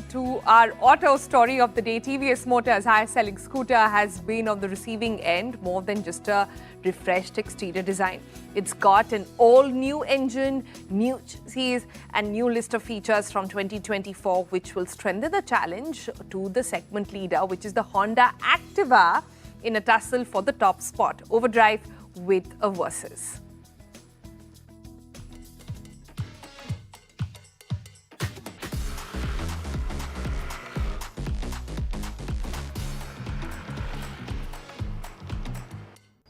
to our auto story of the day. TVS Motors' highest-selling scooter has been on the receiving end more than just a refreshed exterior design. It's got an all-new engine, new chassis, and new list of features from 2024, which will strengthen the challenge to the segment leader, which is the Honda Activa, in a tussle for the top spot. Overdrive with a Versus.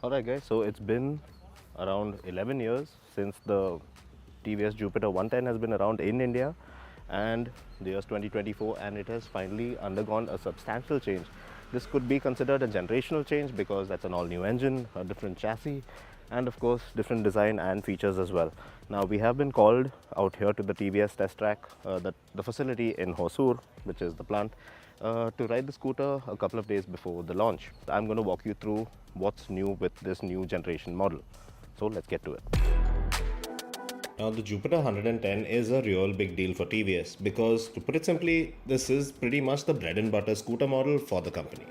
Alright guys, so it's been around 11 years since the TVS Jupiter 110 has been around in India, and the year is 2024 and it has finally undergone a substantial change. This could be considered a generational change because that's an all new engine, a different chassis, and of course different design and features as well. Now we have been called out here to the TVS test track, the facility in Hosur, which is the plant, to ride the scooter a couple of days before the launch. I'm going to walk you through what's new with this new generation model. So let's get to it. Now the Jupiter 110 is a real big deal for TVS because, to put it simply, this is pretty much the bread and butter scooter model for the company.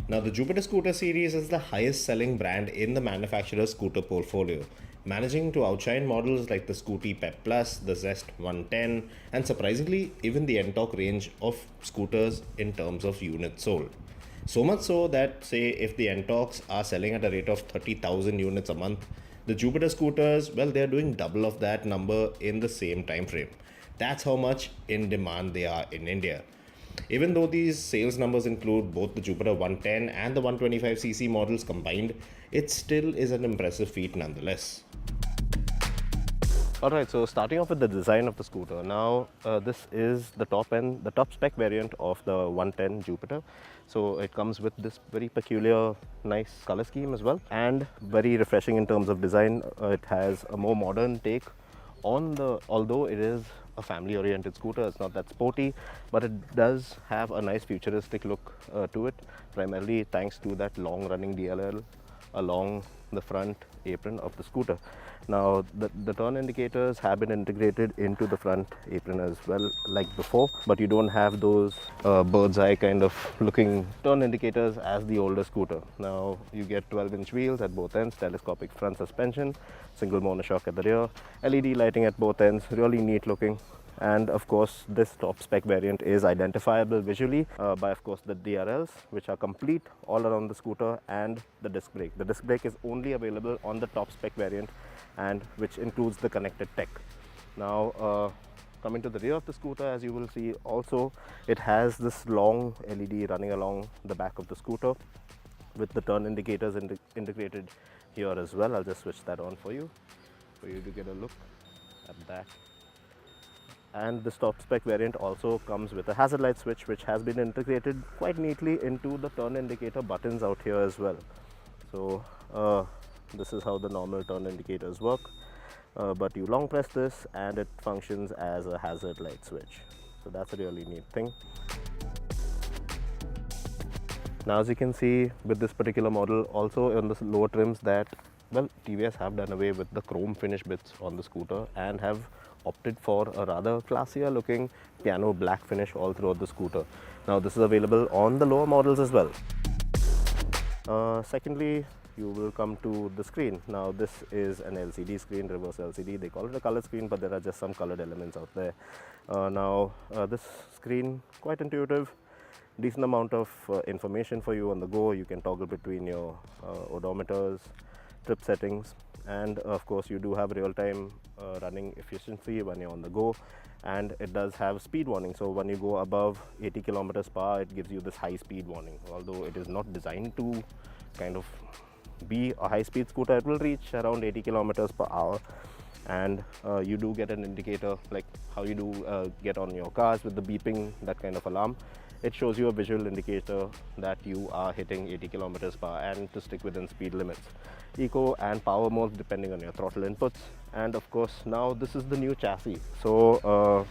Now the Jupiter scooter series is the highest selling brand in the manufacturer's scooter portfolio, managing to outshine models like the Scooty Pep Plus, the Zest 110, and surprisingly even the Ntorq range of scooters in terms of units sold. So much so that, say, if the Ntorqs are selling at a rate of 30,000 units a month, the Jupiter scooters, well, they're doing double of that number in the same time frame. That's how much in demand they are in India. Even though these sales numbers include both the Jupiter 110 and the 125cc models combined, it still is an impressive feat nonetheless. Alright, so starting off with the design of the scooter. Now this is the top spec variant of the 110 Jupiter. So it comes with this very peculiar, nice color scheme as well, and very refreshing in terms of design. It has a more modern take on although it is a family oriented scooter, it's not that sporty, but it does have a nice futuristic look to it, primarily thanks to that long running DLL along the front apron of the scooter. Now the turn indicators have been integrated into the front apron as well, like before, but you don't have those bird's eye kind of looking turn indicators as the older scooter. Now you get 12-inch wheels at both ends, telescopic front suspension, single monoshock at the rear, LED lighting at both ends, really neat looking. And of course this top spec variant is identifiable visually by, of course, the DRLs, which are complete all around the scooter, and the disc brake. The disc brake is only available on the top spec variant, and which includes the connected tech. Now coming to the rear of the scooter, as you will see also, it has this long LED running along the back of the scooter with the turn indicators integrated here as well. I'll just switch that on for you to get a look at that. And this top spec variant also comes with a hazard light switch, which has been integrated quite neatly into the turn indicator buttons out here as well. So this is how the normal turn indicators work, but you long press this and it functions as a hazard light switch. So that's a really neat thing. Now as you can see with this particular model, also on the lower trims, that, well, TVS have done away with the chrome finish bits on the scooter and have opted for a rather classier looking piano black finish all throughout the scooter. Now this is available on the lower models as well. Secondly, you will come to the screen. Now this is an LCD screen, reverse LCD. They call it a color screen, but there are just some colored elements out there. This screen, quite intuitive, decent amount of information for you on the go. You can toggle between your odometers, trip settings, and of course you do have real-time running efficiency when you're on the go, and it does have speed warning. So when you go above 80 kilometers per hour, it gives you this high speed warning. Although it is not designed to kind of be a high speed scooter, it will reach around 80 kilometers per hour, and you do get an indicator like how you do get on your cars with the beeping, that kind of alarm. It shows you a visual indicator that you are hitting 80 kilometers per hour and to stick within speed limits. Eco and power modes depending on your throttle inputs. And of course now this is the new chassis. So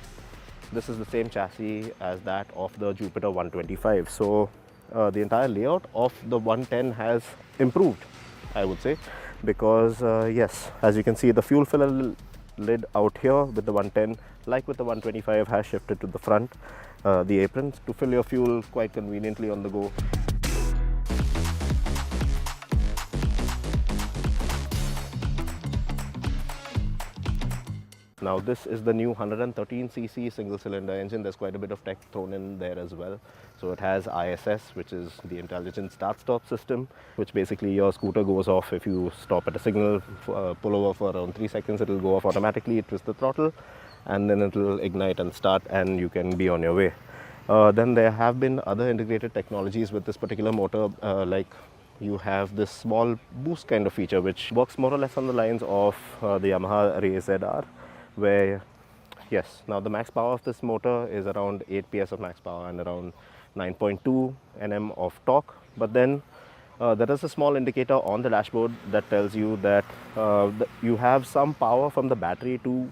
this is the same chassis as that of the Jupiter 125. So the entire layout of the 110 has improved, I would say, because yes, as you can see, the fuel filler lid out here with the 110, like with the 125, has shifted to the front, the aprons to fill your fuel quite conveniently on the go. Now this is the new 113cc single cylinder engine. There's quite a bit of tech thrown in there as well. So it has ISS, which is the intelligent start-stop system, which basically your scooter goes off if you stop at a signal, pull over for around 3 seconds, it will go off automatically, twist the throttle, and then it will ignite and start, and you can be on your way. Then there have been other integrated technologies with this particular motor, like you have this small boost kind of feature, which works more or less on the lines of the Yamaha Ray ZR, where yes, now the max power of this motor is around 8 PS of max power and around 9.2 Nm of torque. But then there is a small indicator on the dashboard that tells you that you have some power from the battery to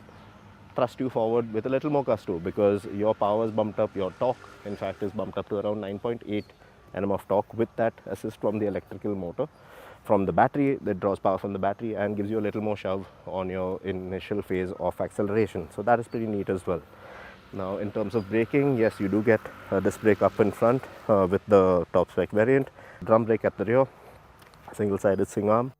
thrust you forward with a little more gusto, because your power is bumped up, your torque in fact is bumped up to around 9.8 Nm of torque with that assist from the electrical motor. From the battery, that draws power from the battery and gives you a little more shove on your initial phase of acceleration. So that is pretty neat as well. Now in terms of braking, yes, you do get a disc brake up in front with the top spec variant, drum brake at the rear, single sided swing arm.